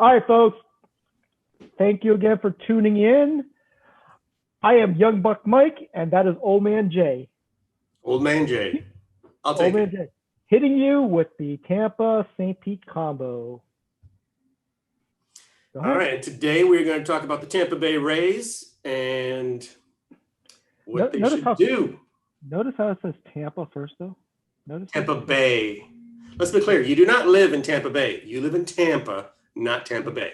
All right, folks. Thank you again for tuning in. I am Young Buck Mike, and that is Old Man Jay. Old Man Jay. I'll Old take Man it. Jay. Hitting you with the Tampa St. Pete combo. All right. Today we're going to talk about the Tampa Bay Rays and what they should do. Notice how it says Tampa first, though? Notice Tampa Bay. Let's be clear. You do not live in Tampa Bay. You live in Tampa, not Tampa Bay.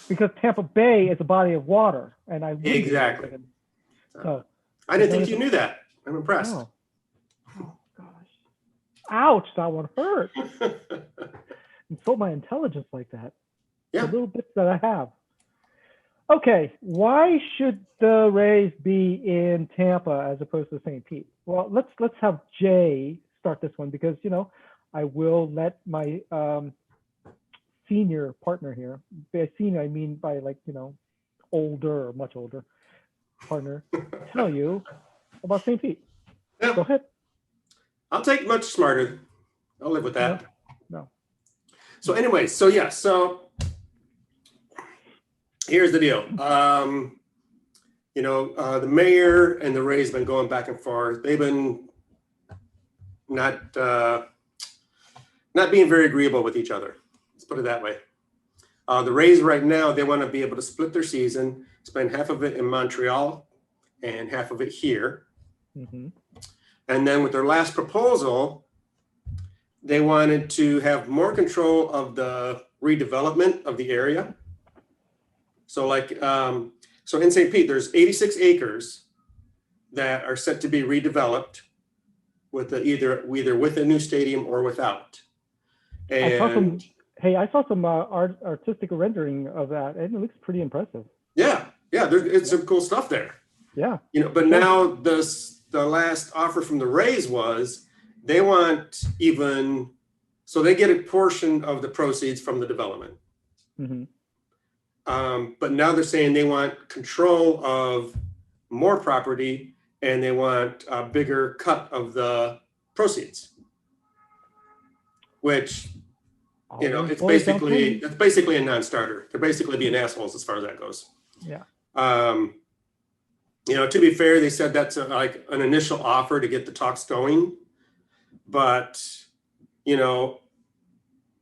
Because Tampa Bay is a body of water, and I wouldn't Exactly. So I didn't think you knew that. I'm impressed. Oh gosh. Ouch, that one hurt. Insult my intelligence like that. Yeah. The little bits that I have. Okay, why should the Rays be in Tampa as opposed to St. Pete? Well, let's have Jay start this one because I will let my senior partner here. By senior, I mean by older or much older partner. Tell you about St. Pete. Yeah. Go ahead. I'll take much smarter. I'll live with that. No. So anyway, so here's the deal. The mayor and the Rays have been going back and forth. They've been not being very agreeable with each other. Let's put it that way. The Rays right now, they want to be able to split their season, spend half of it in Montreal and half of it here. Mm-hmm. And then with their last proposal, they wanted to have more control of the redevelopment of the area. So so in St. Pete, there's 86 acres that are set to be redeveloped with either with a new stadium or without. And I saw some artistic rendering of that, and it looks pretty impressive. Yeah, it's some cool stuff there. Yeah. But now the last offer from the Rays was they want so they get a portion of the proceeds from the development. Mm-hmm. But now they're saying they want control of more property and they want a bigger cut of the proceeds, which, it's basically a non-starter. They're basically being assholes as far as that goes. Yeah. To be fair, they said that's like an initial offer to get the talks going. But, me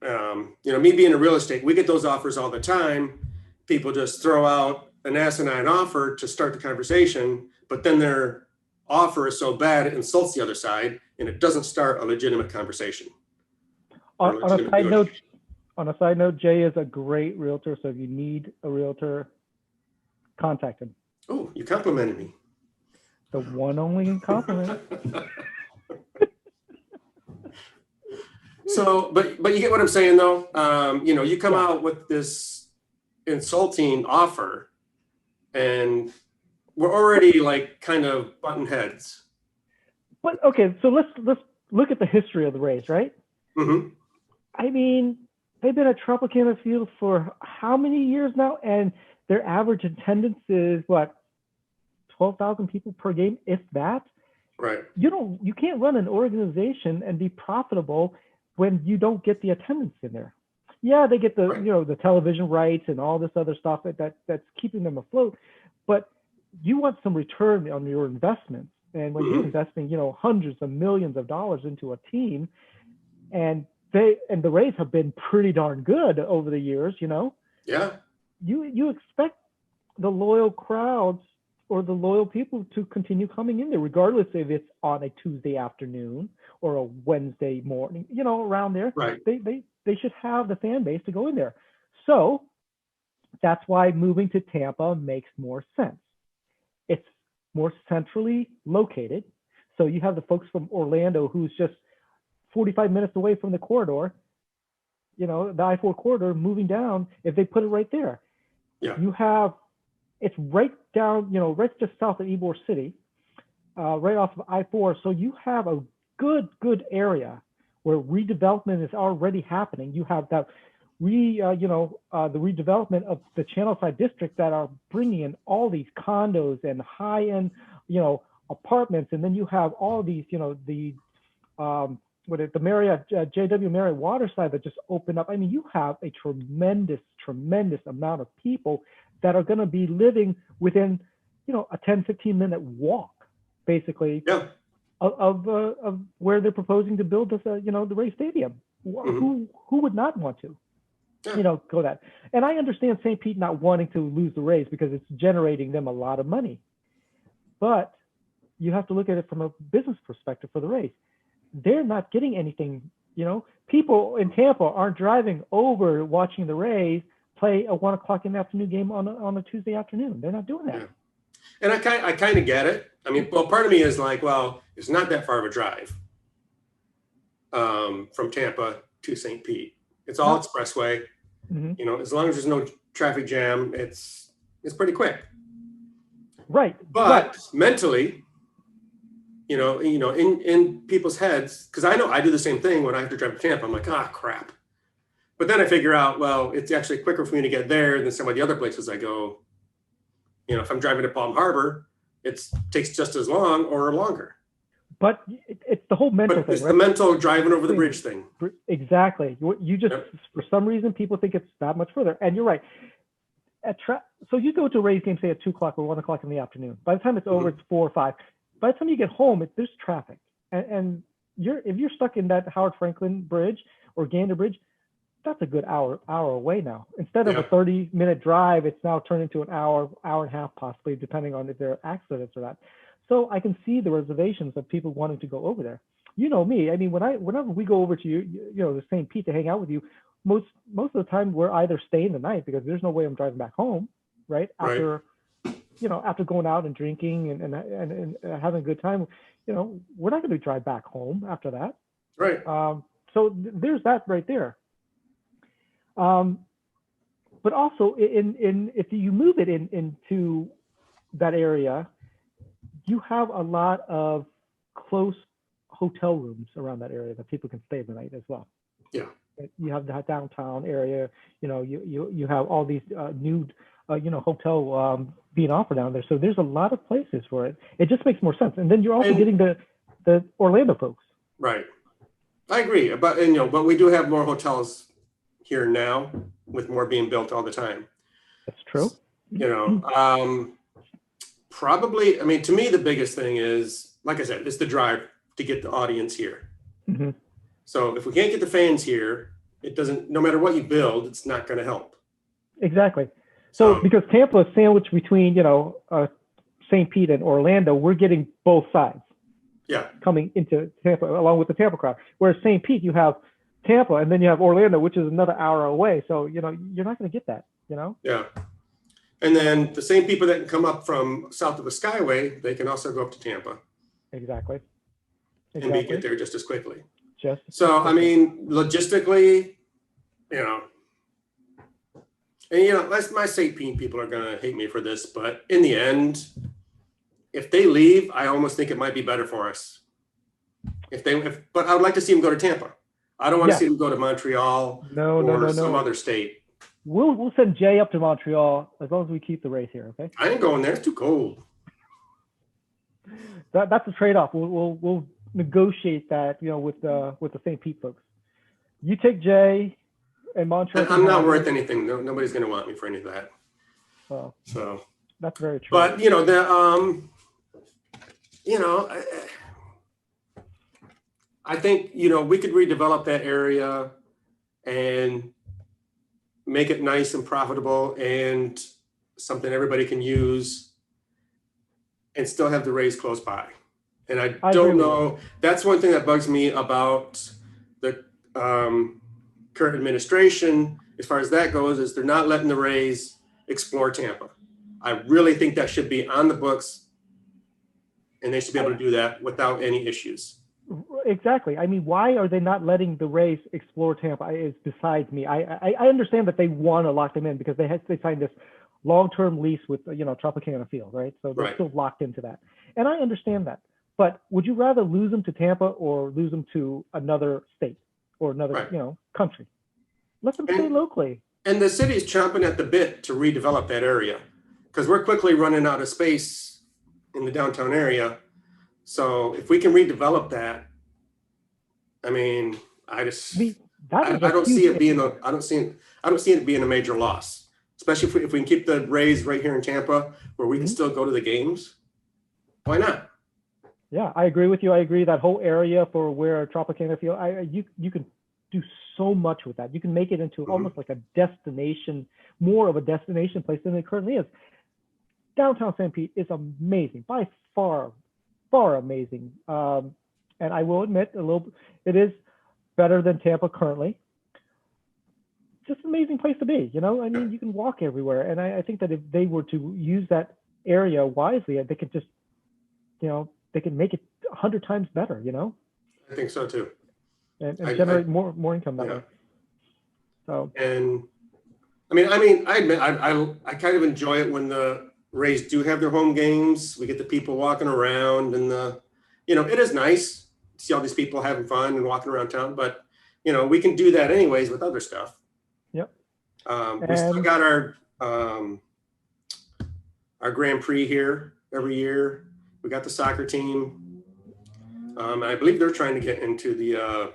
being in real estate, we get those offers all the time. People just throw out an asinine offer to start the conversation, but then their offer is so bad it insults the other side and it doesn't start a legitimate conversation. On a side note, Jay is a great realtor, so if you need a realtor, contact him. Oh, you complimented me. The one only compliment. So, but you get what I'm saying, though. You come out with this insulting offer, and we're already kind of button heads. But okay, so let's look at the history of the Rays, right? Mm-hmm. I mean, they've been at Tropicana Field for how many years now? And their average attendance is 12,000 people per game, if that. Right. You can't run an organization and be profitable when you don't get the attendance in there. Yeah, they get the the television rights and all this other stuff that's keeping them afloat, but you want some return on your investments. And when you're investing, hundreds of millions of dollars into a team, and the Rays have been pretty darn good over the years, Yeah. You expect the loyal crowds or the loyal people to continue coming in there, regardless if it's on a Tuesday afternoon or a Wednesday morning, around there. Right. They should have the fan base to go in there. So that's why moving to Tampa makes more sense. It's more centrally located. So you have the folks from Orlando who's just 45 minutes away from the corridor, the I-4 corridor moving down, if they put it right there. Yeah. It's right down, right just south of Ybor City, right off of I-4. So you have a good area where redevelopment is already happening. You have that the redevelopment of the Channelside district that are bringing in all these condos and high-end, apartments. And then you have all these, the the Marriott, JW Marriott Waterside that just opened up. I mean, you have a tremendous amount of people that are going to be living within, a 10-15 minute walk, basically, Yeah. of where they're proposing to build this, the Ray Stadium. Who would not want to, go that? And I understand St. Pete not wanting to lose the Rays because it's generating them a lot of money, but you have to look at it from a business perspective for the Rays. They're not getting anything, people in Tampa aren't driving over watching the Rays play a 1 o'clock in the afternoon game on a Tuesday afternoon. They're not doing that. Yeah. And I kind of get it. I mean, well, part of me is like, well, it's not that far of a drive from Tampa to St. Pete. It's all expressway. As long as there's no traffic jam, it's pretty quick. Right. But mentally, in people's heads, because I know I do the same thing when I have to drive to Tampa. I'm like, crap. But then I figure out, well, it's actually quicker for me to get there than some of the other places I go. If I'm driving to Palm Harbor, it takes just as long or longer. But it's the whole mental thing, it's right? The mental driving over the bridge thing. Exactly. You just, for some reason, people think it's that much further. And you're right. So you go to a Rays game, say at 2 o'clock or 1 o'clock in the afternoon. By the time it's over, it's 4 or 5. By the time you get home, there's traffic. And if you're stuck in that Howard Franklin Bridge or Gander Bridge, that's a good hour away now. Instead of a 30-minute drive, it's now turned into an hour and a half, possibly, depending on if there are accidents or not. So I can see the reservations of people wanting to go over there. You know me. I mean, whenever we go over to the St. Pete to hang out with you, most of the time we're either staying the night because there's no way I'm driving back home, right? After going out and drinking and having a good time, we're not going to drive back home after that. Right. So there's that right there. But also if you move it into that area, you have a lot of close hotel rooms around that area that people can stay the night as well. Yeah. You have that downtown area, you have all these new, hotel being offered down there. So there's a lot of places for it. It just makes more sense. And then you're also getting the Orlando folks. Right. I agree. But we do have more hotels here now with more being built all the time. That's true. Probably, I mean, to me, the biggest thing is, like I said, it's the drive to get the audience here. Mm-hmm. So if we can't get the fans here, it doesn't, no matter what you build, it's not going to help. Exactly. So because Tampa is sandwiched between, St. Pete and Orlando, we're getting both sides. Yeah. Coming into Tampa along with the Tampa crowd. Whereas St. Pete, you have Tampa and then you have Orlando, which is another hour away. So, you're not going to get that, Yeah. And then the same people that can come up from south of the Skyway, they can also go up to Tampa. Exactly. And get there just as quickly. So, I mean, logistically, and my St. Pete people are going to hate me for this, but in the end, if they leave, I almost think it might be better for us. But I would like to see them go to Tampa. I don't want to see them go to Montreal or some other state. We'll send Jay up to Montreal as long as we keep the Rays here, okay? I ain't going there. It's too cold. That's a trade-off. We'll negotiate that, with the St. Pete folks. You take Jay and Montreal. And I'm not worth anything. No, nobody's going to want me for any of that. So that's very true. But I think we could redevelop that area and make it nice and profitable and something everybody can use and still have the Rays close by. And I don't know, that's one thing that bugs me about the current administration, as far as that goes, is they're not letting the Rays explore Tampa. I really think that should be on the books and they should be able to do that without any issues. Exactly. I mean, why are they not letting the Rays explore Tampa is besides me. I understand that they want to lock them in because they signed this long-term lease with, Tropicana Field, right? So they're still locked into that. And I understand that. But would you rather lose them to Tampa or lose them to another state or another, country? Let them stay locally. And the city's chomping at the bit to redevelop that area because we're quickly running out of space in the downtown area. So if we can redevelop that, I mean, I just, That is I a don't huge see it thing. being I don't see it being a major loss, especially if we can keep the Rays right here in Tampa where we can still go to the games. Why not? Yeah, I agree with you. I agree that whole area for where Tropicana Field, you can do so much with that. You can make it into almost like a destination, more of a destination place than it currently is. Downtown St. Pete is amazing, by far, far amazing. And I will admit, it is better than Tampa currently. Just an amazing place to be. You know, I mean, you can walk everywhere, and I think that if they were to use that area wisely, they could just, you know, they can make it 100 times better. You know, I think so too. and generate more income that way. So. And I admit, I kind of enjoy it when the Rays do have their home games. We get the people walking around, and it is nice to see all these people having fun and walking around town. But we can do that anyways with other stuff. Yep. We still got our Grand Prix here every year. We got the soccer team. I believe they're trying to get into the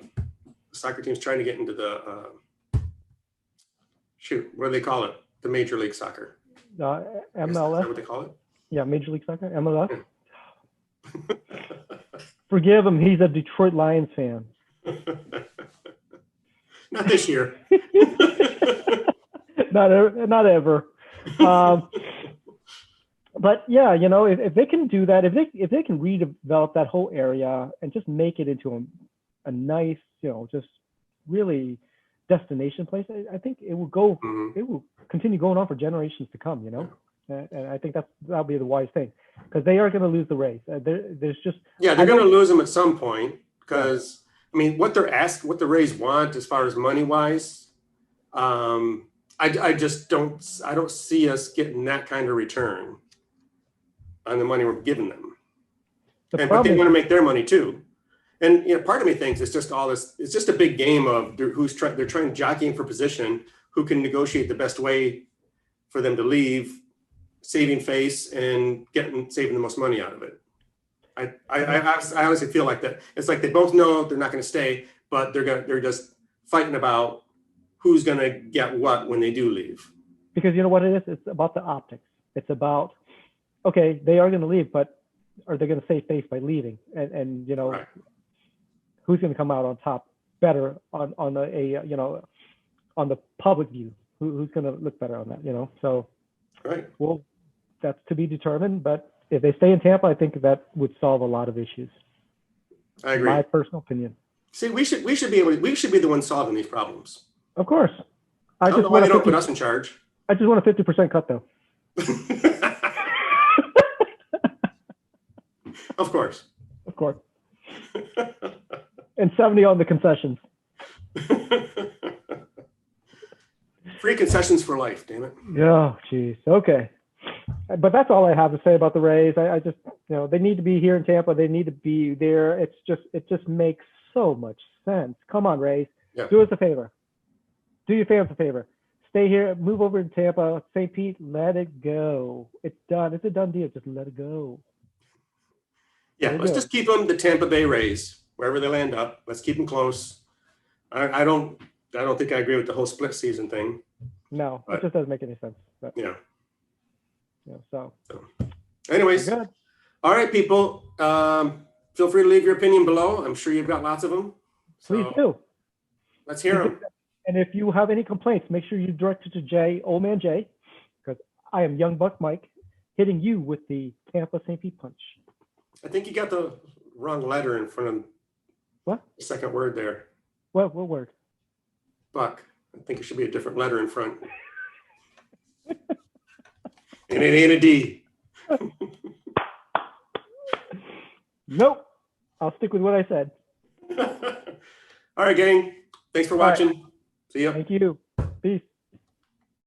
soccer team's trying to get into the what do they call it? The Major League Soccer. MLS. Is that what they call it? Yeah, Major League Soccer, MLS. Forgive him, he's a Detroit Lions fan. Not this year. not ever. But yeah, if they can do that, if they can redevelop that whole area and just make it into a nice, just really destination place, I think it will go. It will continue going on for generations to come. And I think that'll be the wise thing, because they are going to lose the Rays. There's just they're going to lose them at some point, because what the Rays want as far as money wise, I just don't see us getting that kind of return on the money we're giving them. But they want to make their money too. And part of me thinks it's just all this. It's just a big game of they're trying jockeying for position, who can negotiate the best way for them to leave, saving face and saving the most money out of it. I honestly feel like that. It's like they both know they're not going to stay, but they're just fighting about who's going to get what when they do leave. Because you know what it is? It's about the optics. It's about, okay, they are going to leave, but are they going to save face by leaving? And right. Who's going to come out on top better on the public view? Who's going to look better on that? So right. Well, that's to be determined. But if they stay in Tampa, I think that would solve a lot of issues. I agree. My personal opinion. See, we should be the ones solving these problems. Of course. I don't know why they don't put us in charge. I just want a 50% cut, though. Of course. Of course. And 70 on the concessions. Free concessions for life, damn it. Oh, geez. Okay. But that's all I have to say about the Rays. I just, they need to be here in Tampa. They need to be there. It just makes so much sense. Come on, Rays. Yeah. Do us a favor. Do your fans a favor. Stay here. Move over to Tampa, St. Pete. Let it go. It's done. It's a done deal. Just let it go. Yeah, let's just keep them the Tampa Bay Rays, wherever they land up. Let's keep them close. I don't think I agree with the whole split season thing. No, it just doesn't make any sense. But, yeah. So. Anyways, all right, people. Feel free to leave your opinion below. I'm sure you've got lots of them. Please do. Let's hear them. And if you have any complaints, make sure you direct it to Jay, Old Man Jay, because I am Young Buck Mike, hitting you with the Tampa St. Pete punch. I think you got the wrong letter in front of what? The second word there. What word? Buck. I think it should be a different letter in front. And it ain't a D. Nope. I'll stick with what I said. All right, gang. Thanks for watching. See ya. Thank you. Peace.